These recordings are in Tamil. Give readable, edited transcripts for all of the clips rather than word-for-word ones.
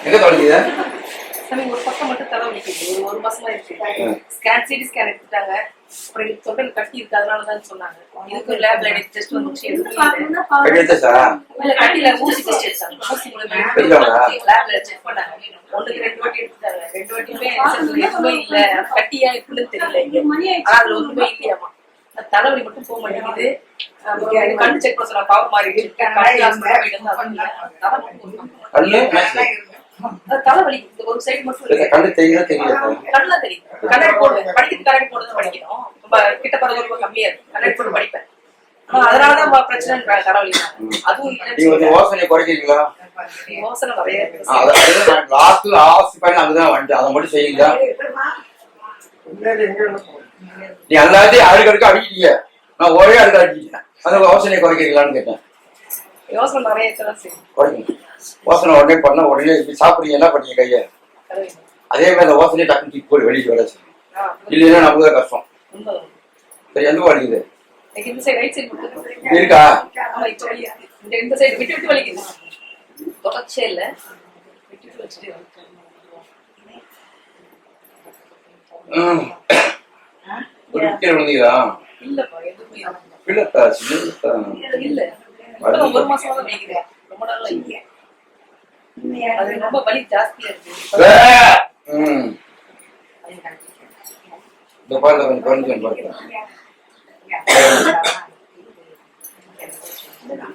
எங்க தொடங்குது? ஒரு பக்கம் மட்டும் தலை வலிக்குது. ஒரு மாசமா இருக்கு. ஸ்கேன் சிடி ஸ்கேன் எடுத்துட்டாங்க. அப்புறம் இது தொண்டல் கட்டி இருக்கு, அதனாலதான் சொன்னாங்க. இதுக்கு லேப்ல டெஸ்ட் வந்துச்சு. கட்டில ஊசி டெஸ்ட் எடுத்தாங்க. ஊசி மூலமா லேப்ல செக் பண்ணாங்க. 1-2 வாட்டி எடுத்துட்டாங்க. 2 வாட்டியுமே எதுவுமே இல்ல. கட்டியா இருக்குன்னு தெரியல. ஆனா அதுல ஒண்ணுமே இல்லையாமா. தலைவலி மட்டும் போக மாட்டேங்குது. கண்ணு செக் பண்ண சொன்னா பவர் மாறிடுச்சு. தலைவலி ஒரு சைடு மட்டும் கண்ணு தெரியல. கண்ணெல்லாம் தெரியும். கண்ணாடி போடுவேன். படிக்கிறது கண்ணாடி போடுறது படிக்கணும். ரொம்ப கிட்ட பரவ ரொம்ப கம்மியா இருக்கு. கண்ணாடி போட்டு படிப்பேன். அதனாலதான் பிரச்சனை தலைவலி. அதுவும் யோசனை குறைக்கிறீங்களா? யோசனை நிறைய அதை மட்டும் செய்யுங்களா? நீ எல்லாத்தையும் அடுக்கடுக்க அடிக்கிட்டீங்க. நான் ஒரே அடுக்க அடிக்கிட்டேன். அந்த யோசனை குறைக்கிறீங்களான்னு கேட்டேன். யோசனை நிறைய குறைக்கணும். யோசனை உடனே பண்ணா உடனே சாப்பிடுறீங்க, என்ன பண்ணீங்க கைய? அதே மாதிரி அந்த யோசனையை டக்குனு தூக்கி போய் வெளியே வேலை செய்யும். இல்லைன்னா நமக்கு தான் கஷ்டம். சரி, எந்த வலிக்குது இருக்கா? இந்த சைடு விட்டு விட்டு வலிக்குது. தொடர்ச்சியே இல்ல, விட்டு விட்டு வச்சுட்டு விழுந்தீங்களா? இல்லப்பா, எதுவுமே இல்ல. ஒரு மாசமா தான் நினைக்கிறேன். ரொம்ப நாள் இல்ல. அது ரொம்ப வலி ஜாஸ்தியா இருக்கு.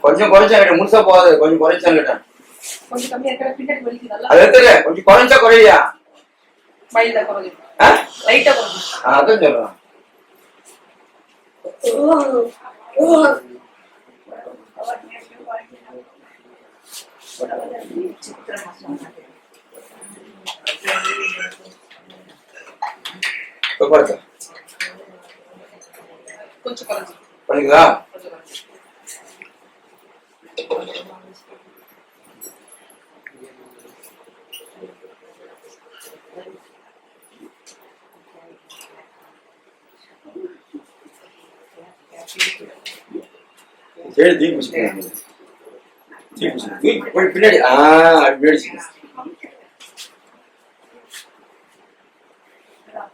கொஞ்சம் குறைச்சா முழுசா போகாது. கொஞ்சம் குறைச்சா கேட்டேன். கொஞ்சம் கம்மியா இருக்கிற பின்னாடி வலிக்கு நல்லா. அது தெரியல. கொஞ்சம் குறைச்சா குறையா? மைல்டா குறையும். லைட்டா குறையும். அதான் சொல்றேன். கொஞ்சம் குறைஞ்சு பண்ணிங்களா? சரி, பின்னாடி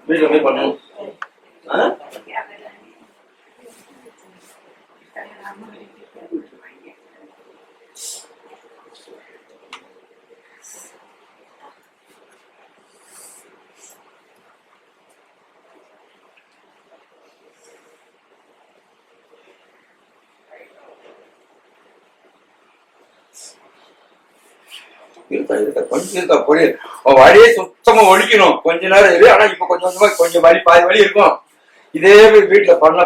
வீட்டுல போய் பண்ணணும். வழியே சுத்தமா ஒழிக்கணும். கொஞ்ச நேரம் இரு. ஆனா இப்ப கொஞ்சம் வலி, பாதி வலி இருக்கும். இதே வீட்டுல பண்ண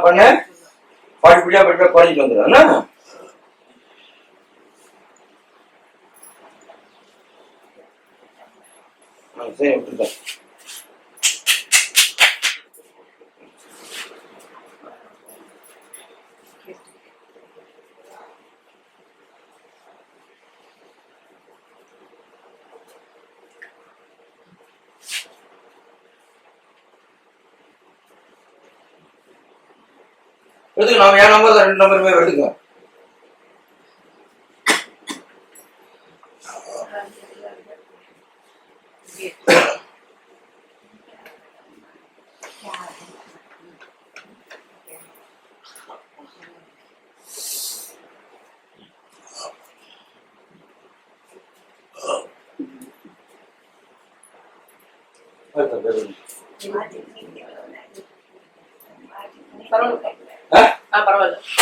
படிப்படியா குறைஞ்சிட்டு வந்துடும். சரி, விட்டுருக்கேன். எடுத்துக்க. நாம என் நம்பர் தான், 2 நம்பருமே எடுத்துக்க.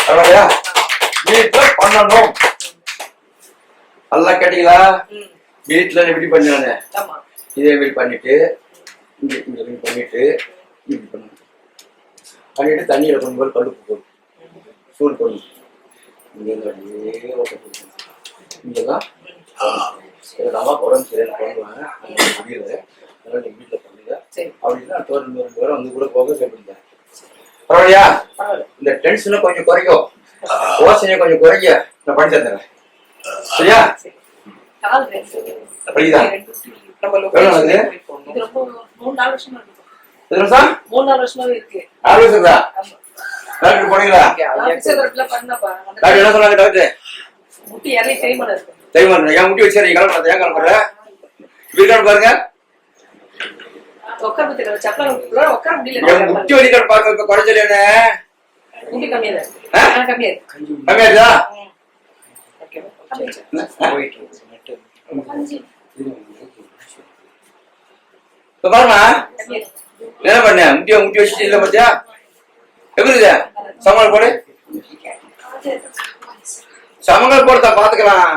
பரவாயில்லையா? வீட்டுல பண்ணணும். நல்லா கேட்டீங்களா? வீட்டுல எப்படி பண்ணானே இதே மாதிரி பண்ணிட்டு பண்ணிட்டு இப்படி பண்ணிட்டு தண்ணியில கொண்டு போய் கடுப்பு போடும், சூடு போடும். இங்கெல்லாம் அம்மா உடம்பு சரியான பண்ணுவாங்க, முடியல. அதனால நீங்க வீட்டுல பண்ணுங்க. அப்படின்னா 2 பேரும் வந்து கூட போக சொல்லுங்க. பரவாயில்லையா? இந்த டென்ஷனை கொஞ்சம் குறைக்கும், யோசனையை கொஞ்சம் குறைக்க நான் பண்ணி தந்துடுறேன். சரியா? அப்படிதான். 3-4 வருஷமா இருக்கு. 3-4 வருஷமாவே இருக்கு. 4 வருஷம் தான். டாக்டர் போனீங்களா? டாக்டர் என்ன சொன்னாங்க? டாக்டர் முட்டி இறங்கி தேய்மானம் இருக்கு. தேய்மானம். ஏன் முட்டி வச்சு கிளம்புற? ஏன் கிளம்புற? வலிக்கான்னு பாருங்க. உட்கார முடியல, சப்பல் உட்கார முடியல. என் முட்டி வலிக்கான்னு பாருங்க. இப்ப குறைச்சல என்ன முட்டி கம்மியா தான் கம்மியா கம்மியாச்சா? இப்ப பாருமா என்ன பண்ண முட்டி வச்சுட்டு இல்ல பாத்தியா? எப்படி இருக்கு? சமங்கள் போடு, சமங்கள் போடுதா பாத்துக்கலாம்.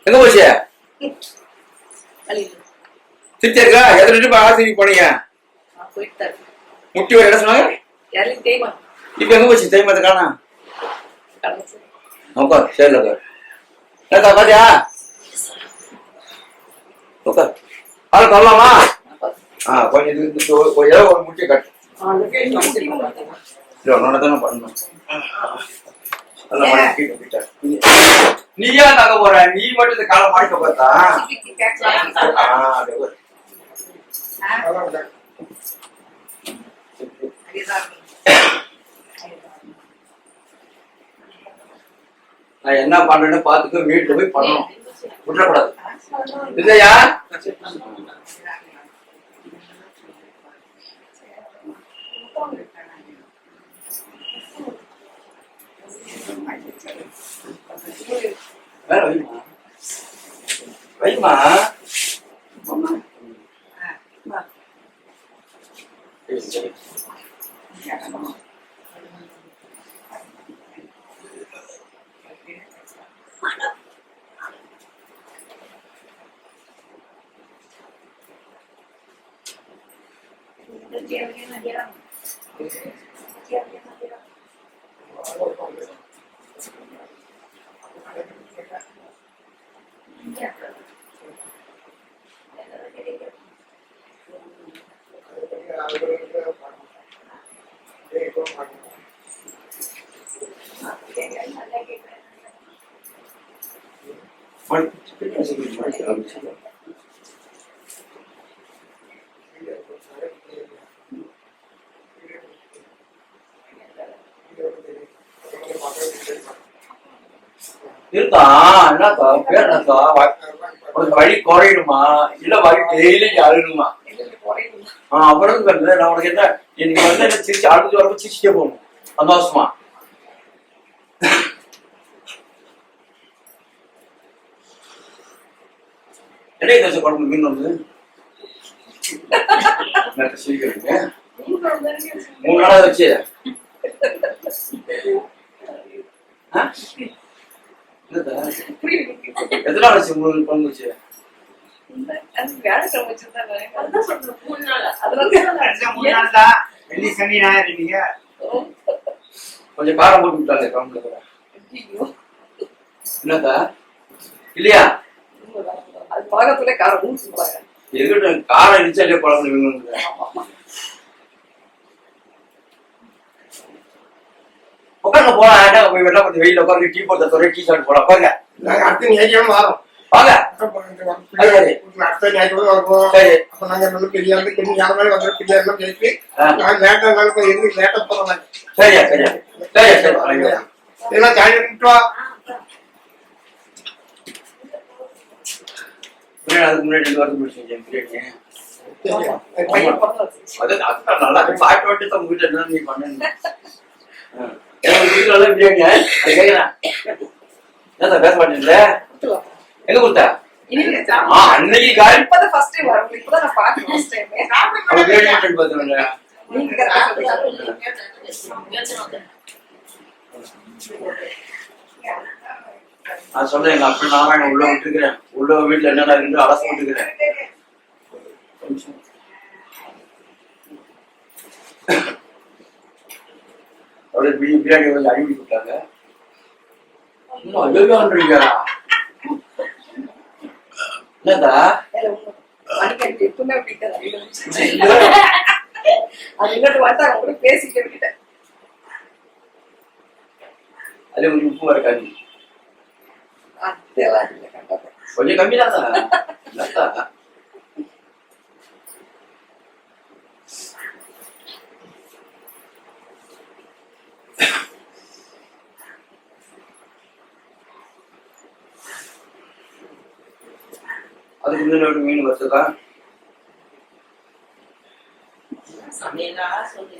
எங்க போச்சு? திருச்சி இருக்கா? எத்தனை ட்ரிப் ஆசிரியர் போனீங்க? முட்டி ஒரு இடம் சொன்னாங்க. இப்ப எங்க போச்சு தேய்மாத்த காணா? உட்கார், சரி உட்கார். பாத்தியா? உட்கார். ஆள் சொல்லலாமா? கொஞ்சம் ஒரு முட்டியை கட்டு. தானே பண்ணணும். நீ ஏன் தாங்க போற? நீ மட்டும் இந்த காலம் மாடிக்க பார்த்தா நான் என்ன பண்றேன்னு பாத்துக்க. வீட்டுல போய் பண்ணணும், விட்டுறக்கூடாது இல்லையா? வைமா இருக்கா? என்னக்கா பேர் என்னக்கா? வழி குறையணுமா இல்ல வழி டெய்லி அழுகணுமா? அவ்வளவு பேர் நான் உனக்கு என்ன இன்னைக்கு வந்து என்ன சிரிச்சு அழுது வரப்ப சிரிச்சுட்டே போகணும் சந்தோஷமா. என்ன தோசை குழம்பு மீன் வந்து சிரிக்கிறீங்க 3 நாளா வச்சு எத்தனை நாள் வச்சு 3 குழம்பு வச்சு? கொஞ்சம் காரம் போட்டு விட்டாங்க குழம்புல. என்னக்கா இல்லையா? பாகத்துல காரம் ஊற்றுவாங்க. எங்கிட்ட காரம் இடிச்சாலே குழம்பு. உட்காந்து போலாம். போய் வெளில கொஞ்சம் வெயில உட்காந்து டீ போட்டு துறை டீ ஷர்ட் போலாம். பாருங்க அடுத்த ஞாயிற்றுக்கிழமை வரோம். வாங்க. அடுத்த ஞாயிற்றுக்கிழமை வருவோம். அப்ப நாங்க பெரிய ஞாபகம் வந்து பிள்ளைகள் பேசி நான் லேட்டா இருந்தாலும் போய் இருந்து லேட்டா போறோம். சரியா சரியா சரியா சரி எல்லாம் ஜாயின் பண்ணிட்டு அதுக்கு முன்னாடி வந்து முடிச்சேன் பிரியாணி. அதுதான் நல்லா பாட்டு வாட்டி தான் வீட்டுல என்ன நீ பண்ண வீட்டுல எல்லாம் பிரியாணி கேட்கிறேன். ஏன் பேச மாட்டேன்ல? எங்க கொடுத்தா? அன்னைக்கு கால் ஃபர்ஸ்ட் டைம் வரும். இப்பதான் நான் பாத்தேன் ஃபர்ஸ்ட் டைம். அவ பிரியாணி பாத்துறேன். நான் சொல்றேன் எங்க அப்பா நாராயணன் உள்ள விட்டுருக்கிறேன். உள்ள வீட்டுல என்னடா இருந்து அலச விட்டுக்கிறேன். அப்படியே பிரியாணி கொஞ்சம் அடிப்படி கொடுத்தாங்க. என்னதா எப்பவுமே அது இங்கிட்டு வந்தா கூட பேசிட்டு விட்டுட்டேன். அது கொஞ்சம் உப்பு வரக்காது. கொஞ்சம் கம்மி தான். அதுக்கு இன்னொரு மீன் வருதுக்கா சமையலா சொல்லுங்க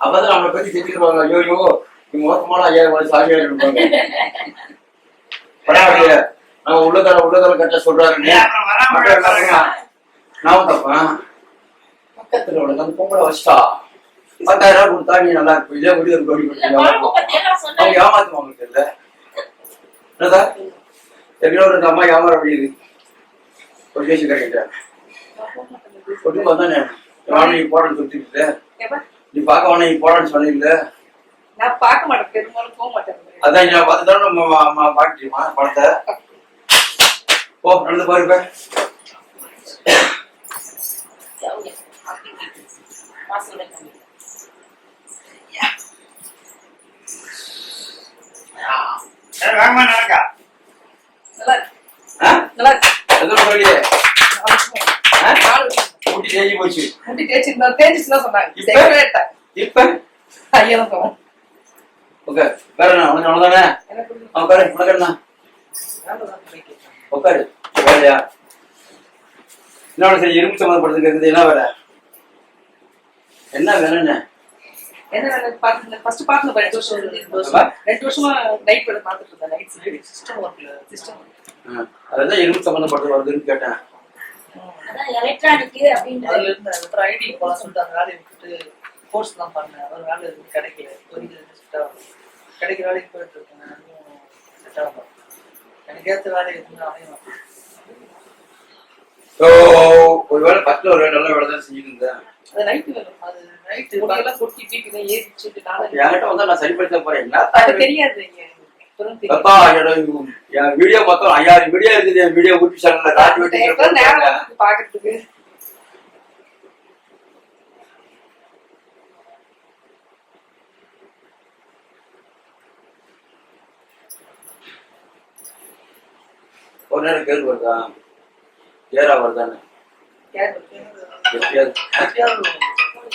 அப்பதான் அவனை பத்தி தெரிஞ்சுருவாங்க. ஐயோ நீ மோசமான ஐயா சாமியா இருப்பாங்க. பரவாயில்லைய நம்ம உள்ளதர கட்ட சொல்றாரு. நான் தப்பேன் பக்கத்துல உனக்கு அந்த பொங்கலை வச்சிட்டா 10,000 கொடுத்தா நீ நல்லா இருக்கும். இதே முடிவு அவங்க ஏமாத்துவாங்க தெரியல. என்னதா எவ்வளோ இந்த அம்மா ஏமாற முடியுது. ஒரு கேசி கட்டிட்டேன் கொண்டு வந்தானே நீ போடன்னு சொல்லிட்டு நீ பார்க்க வேணா நீ போடன்னு சொன்னீங்கல்ல. நான் பார்க்க மாட்டேன், பெரும்பாலும் போக மாட்டேன். அதான் நான் பார்த்துதான் நம்ம பாக்கிட்டுமா பணத்தை போ நடந்து பாருப்ப. முட்டி தேஞ்சு போச்சு. முட்டி தேய்ச்சிருந்தா சொன்னாங்க. இப்ப ஐயா ஓகே வேற என்ன உனக்கு அவ்வளவுதானே. உட்காரு உனக்கு உட்காரு வேலையா என்ன சரி இரும்பு சம்மந்தப்படுத்து கேக்குது. என்ன வேலை என்ன வேலைன்னு என்ன பாத்து ஃபர்ஸ்ட் பாத்து 2 வருஷமா நைட் வேலை பார்த்துட்டு இருந்தேன். நைட் சிஸ்டம் ஒர்க்ல சிஸ்டம் அதான் இரும்பு சம்மந்தப்பட்டது வருதுன்னு கேட்டேன். அதான் எலக்ட்ரானிக் அப்படின்ற அதுல இருந்து அப்புறம் ஐடி போல சொல்லிட்டு அந்த வேலையை விட்டுட்டு கோர்ஸ் தான் பண்ணேன். ஒரு வேலை இருந்து கிடைக்கல. கிடைக்கிற வேலைக்கு போயிட்டு இருக்கேன். எனக்கு ஏற்ற வேலை எதுவுமே அமையும். ஒருவேளை பத்துல ஒரு நல்ல வேலை தான் செஞ்சுருந்தேன். அது நைட்டு வேலை. அது நைட்டு எல்லாம் கொட்டி பீக்கு ஏறிச்சுட்டு என்கிட்ட வந்தா நான் சரிப்படுத்த போறேன். தெரியாது என் வீடியோ மொத்தம் 5000 வீடியோ இருக்குது. என் வீடியோ ஊட்டி சேனல்ல பாக்குறதுக்கு ஒரு நேரம் கேள்வி வருதா ஏரா வருதான்னு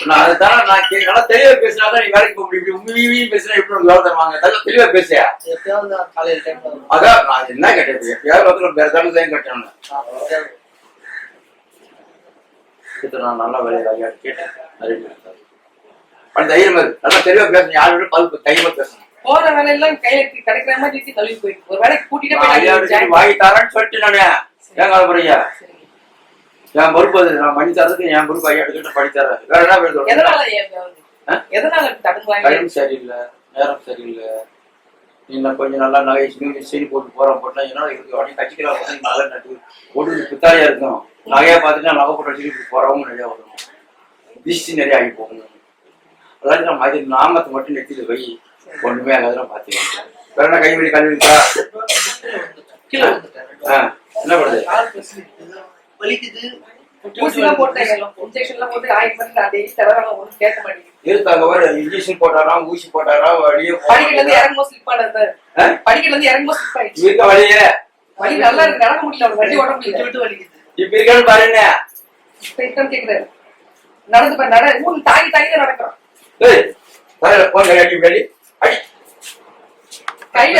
நான் அதுதான் நான் நல்லா தெளிவா பேசினாதான் நீ வேலைக்கு போக முடியும். உண்மையும் பேசினா எப்படி வேலை தருவாங்க. தெளிவா பேசியா அதான் நான் என்ன கேட்டேன். எப்பயாவது வந்து வேற தான் கேட்டேன். நான் நல்லா வேலையா கேட்டேன். தைரியமா நல்லா தெளிவா பேசணும். யாரோட பல்ப்பு தைரியமா பேசணும். போற வேலையெல்லாம் கையில கிடைக்கிற மாதிரி தள்ளி போயிட்டு ஒரு வேலைக்கு கூட்டிட்டு வாங்கி தரேன்னு சொல்லிட்டு நானு ஏன் கால போறீங்க. என் பொறுப்பு அது. நான் பண்ணி தரதுக்கு என் பொறுப்பு ஐயா எடுத்துட்டு பண்ணி தரேன். வேற என்ன பேசுறோம். டைம் சரியில்லை, நேரம் சரியில்லை. நீ கொஞ்சம் நல்லா நகை சீனி போட்டு போட்டா ஏன்னா இருக்கு உடனே கட்சிக்கிறாங்க. நல்லா நட்டு போட்டு பித்தாளியா இருக்கும். நகையா பார்த்துட்டு நகை போட்டு வச்சுட்டு போறவங்க நிறைய வரும். திஷ்டி நிறைய ஆகி போகணும். அதாவது நான் மாதிரி நாமத்தை மட்டும் நெத்திட்டு போய் ஒண்ணுமே ஆகாதுன்னு பாத்துக்கலாம். வேற என்ன கைவழி கல்வி என்ன பண்ணுது இன்ஜெக்ஷன் போட்டாரா ஊசி போட்டாரா வழியே வழியே வலி நல்லா இருக்கு. நடக்க முடியல. வண்டி ஓட முடியல. இப்ப இருக்கான்னு பாருங்க. கேக்குறாரு நடந்து பாரு. தாங்கி தாங்கி நடக்கிறான். கையில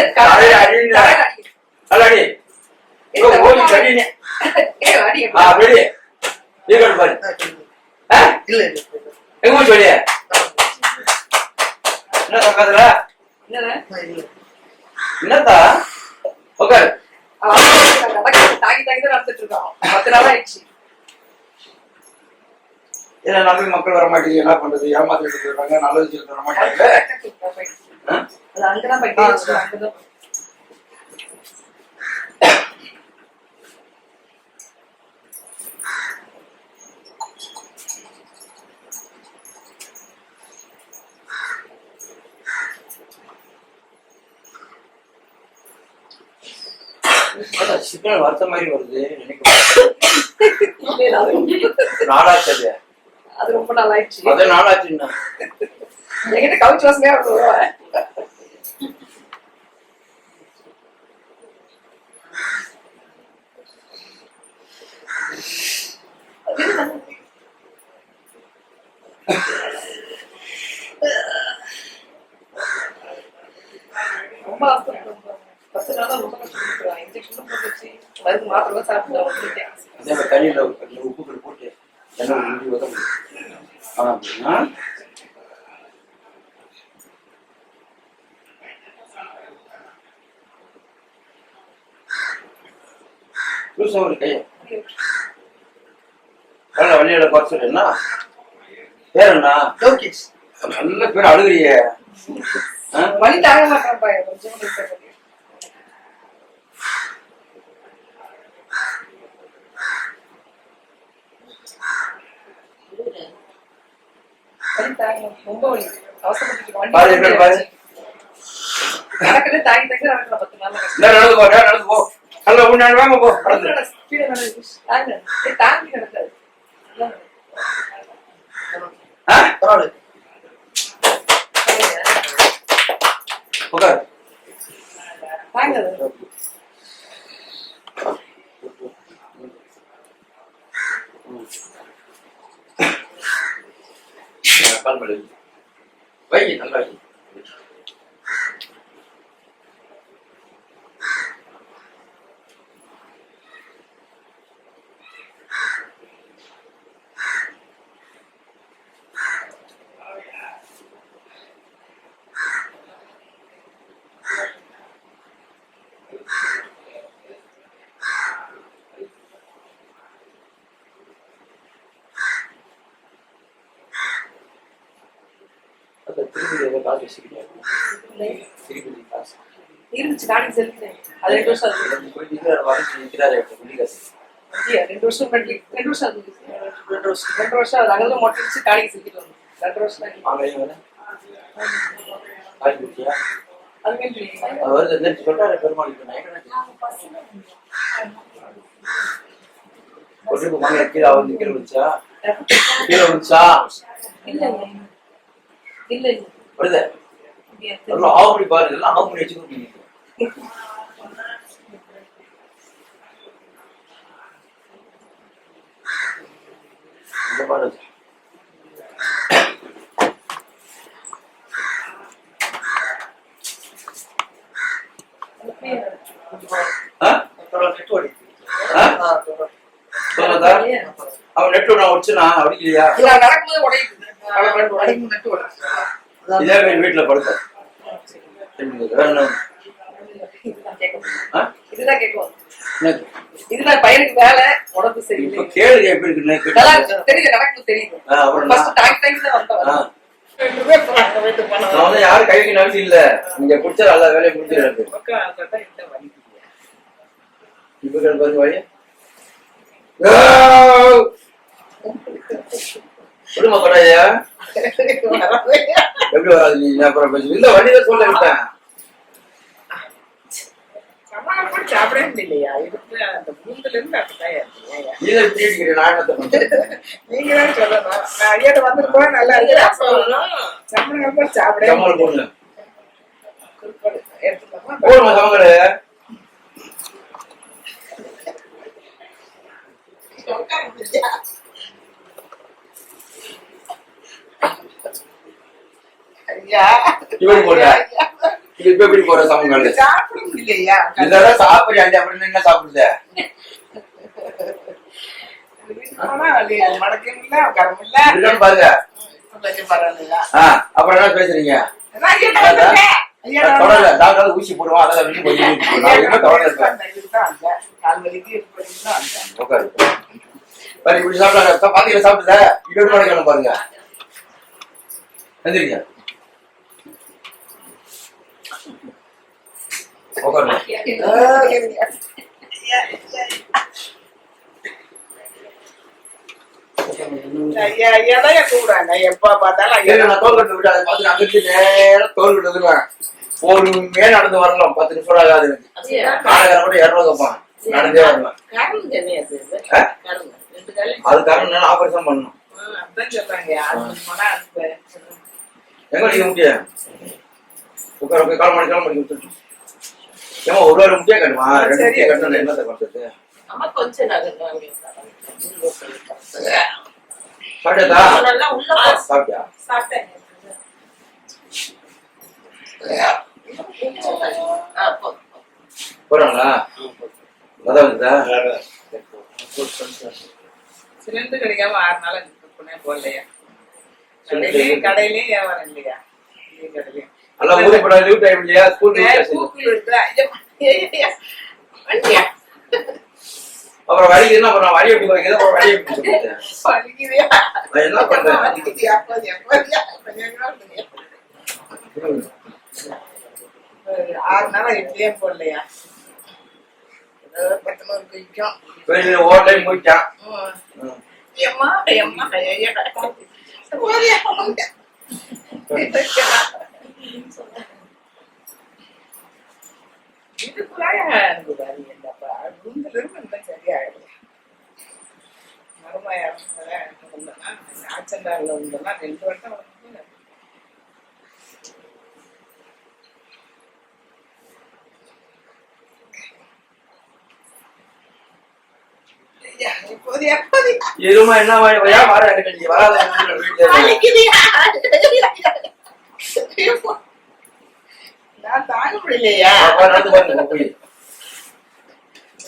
என்னத்தா உட்காரு. தாங்கி தாங்கி தான் நடந்துட்டு இருக்கோம். 10 நாள் ஆயிடுச்சு. ஏன்னா நம்பி மக்கள் வர மாட்டேங்குது. என்ன பண்றது. ஏமாத்திட்டு இருக்காங்க. நல்லது சொல்லி வர மாட்டாங்க. அங்கதான் போயிட்டு சிக்கன் வறுத்த மாதிரி வருது. நாளாச்சு. அது ரொம்ப நாளாச்சு. அது நாளாச்சு. என்கிட்ட கவுச்சு வாசனையா வருவேன். ரொம்ப 10 நாளா ரொம்ப மாத்திரை சாப்பிட்டு அதே மாதிரி தண்ணியில் உப்புக்கள் போட்டு எண்ணெய் ஊற்றி உதவும் அப்படின்னா ஒரு கையை வள்ளியோட குறைச்சல் என்ன பேர் என்ன நல்ல பேர் அழுகுறிய வழி தாங்க மாட்டேன்ப்பா கொஞ்சம் ரொம்ப வலி அவசரப்பட்டு நடக்குது தாங்கி தங்க நடக்கிற 10 நாள் நடந்து போ நடந்து போ நல்ல உன்னாடி வாங்க போ தாங்கி நடக்காது உட்கார் தாங்க கால் பண்ணி வை நல்லா வை இருந்துச்சு காணி செலுத்தேன் அது 2 வருஷம் ஆகுது 2 வருஷம் அது அங்கே மொட்டிச்சு காணிக்கு செலுத்திட்டு வந்தோம் 2 வருஷம் இல்ல வருது ஆவணி பாரு இதெல்லாம் ஆவணி வச்சுக்கணும் அவன் நெட்டு நான் உடச்சுனா அடிக்கலையா நடக்கும்போது உடையுது இதே வீட்டுல படுத்த இதுதான் கேட்கும் இதுதான் பையனுக்கு வேலை உடம்பு சரியில்லை கேளுங்க எப்படி இருக்கு தெரியுது நடக்குது தெரியுது யாரும் கைக்கு நம்பிக்கை இல்ல நீங்க பிடிச்சா எல்லா வேலையும் முடிச்சிருக்கு இப்ப பாருங்க வழி விடுமா படாயா எப்படி வராது நீ அப்புறம் இல்ல வண்டியில சொல்ல விட்டேன் சாப்பிடவே இல்லையா இதுக்கு அந்த மூந்துல இருந்து நீங்க தான் சொல்லணும் நான் ஐயாட்ட வந்துருக்கோம் நல்லா சம்பளம் சாப்பிட எப்படி போற சமங்கள் சாப்பிட முடியலையா இதெல்லாம் சாப்பிடுறியா அப்படின்னு என்ன சாப்பிடுத பாருங்க அப்புறம் என்ன பேசுறீங்க டாக்டர் ஊசி போடுவோம் அதெல்லாம் இப்படி சாப்பிடாங்க பாத்தீங்களா சாப்பிடுத இது பாருங்க எந்திரிங்க பொறுமையா நடந்து வரலாம் 10 நிமிஷம் ஆகாது கூட 200 கேட்பான் நடந்தே வரலாம் அது காரணம் ஆபரேஷன் பண்ணணும் எங்க நீங்க முடியாது உட்கார கால் மணி விட்டுட்டு ஏமா ஒரு வாரம் முட்டியா கட்டுமா 2 முட்டியா கட்டணும் என்னத்தை பண்றது சாப்பிட்டா சாப்பிட்டேன் போறாங்களா அதான் சிலிண்டர் கிடைக்காம 6 நாள் புண்ணே போடலையா கடையிலயும் வியாபாரம் இல்லையா கடையிலயும் நல்லா ஊதி போட லீவ் டைம் இல்லையா ஸ்கூல் அப்புறம் வழி என்ன பண்ண வழி எப்படி வைக்கிறது அப்புறம் வழி எப்படி சொல்லிட்டேன் நான் என்ன பண்றேன் 6 நாளா இட்லியே போடலையா 10 நாள் குயிக்கும் ஓவர் டைம் போயிட்டான் எம்மா எம்மா இதுக்குள்ளாய சரியாயிடும் மருமையா ஆச்சண்டாவில் இருந்தெல்லாம் 2 வருஷம் இருமா என்ன வர எனக்கு வராத நான் தாங்க முடியலையா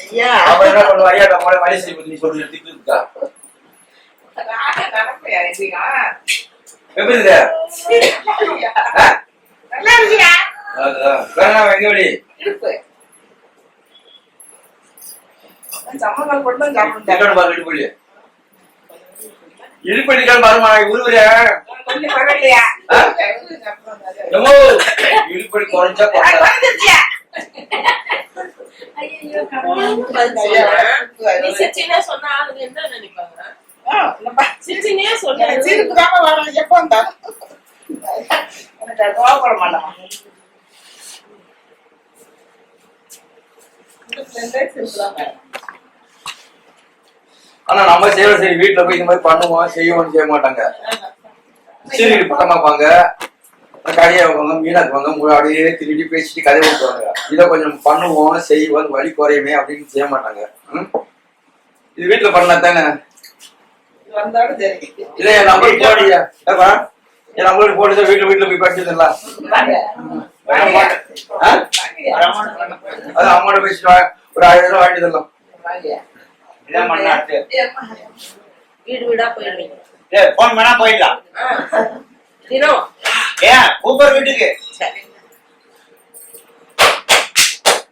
ஐயா அவன் என்ன பண்ணுவா ஐயா நம்ம வழி செய்ய சொல்லி இருக்கா எப்படி நல்லா இருக்கியா வேணாம் எங்க வழி இருக்கு சம்மங்கால் போட்டு தான் சாப்பிட்டு பாரு இடுப்பள்ளி இடுப்பள்ளிக்கால் பாருமா உருவுற கொஞ்சம் பரவாயில்லையா இடுப்பள்ளி குறைஞ்சா சொன்னா ஆளுங்க என்ன நினைப்பாங்க எப்ப வந்தா எனக்கு கோவப்பட மாட்டான் ஆனா நம்ம சேவை சரி வீட்டுல போய் இந்த மாதிரி பண்ணுவோம் செய்வோம் செய்ய மாட்டாங்க சீரியல் படம் பார்ப்பாங்க கடையை வைப்பாங்க மீனாக்குவாங்க அப்படியே திருடி பேசிட்டு கதை விட்டுவாங்க இதை கொஞ்சம் பண்ணுவோம் செய்வோம் வழி குறையுமே அப்படின்னு செய்ய மாட்டாங்க இது வீட்டுல பண்ணா தானே இல்ல என் நம்பருக்கு போடியா என் நம்பருக்கு போட்டு வீட்டுல போய் படிச்சிருந்தா அது அம்மாட்ட பேசிட்டு ஒரு 1000 ரூபாய் வாங்கிடலாம் வீடு வீடா போயிடுவீங்க போன் பண்ணா போயிடலாம் தினம் ஏன் ஊபர் வீட்டுக்கு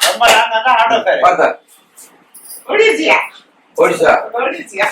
ரொம்ப லாங்கா ஆட்டோ ஃபேர் பார்த்தா ஓடிச்சியா ஓடிசா ஓடிச்சியா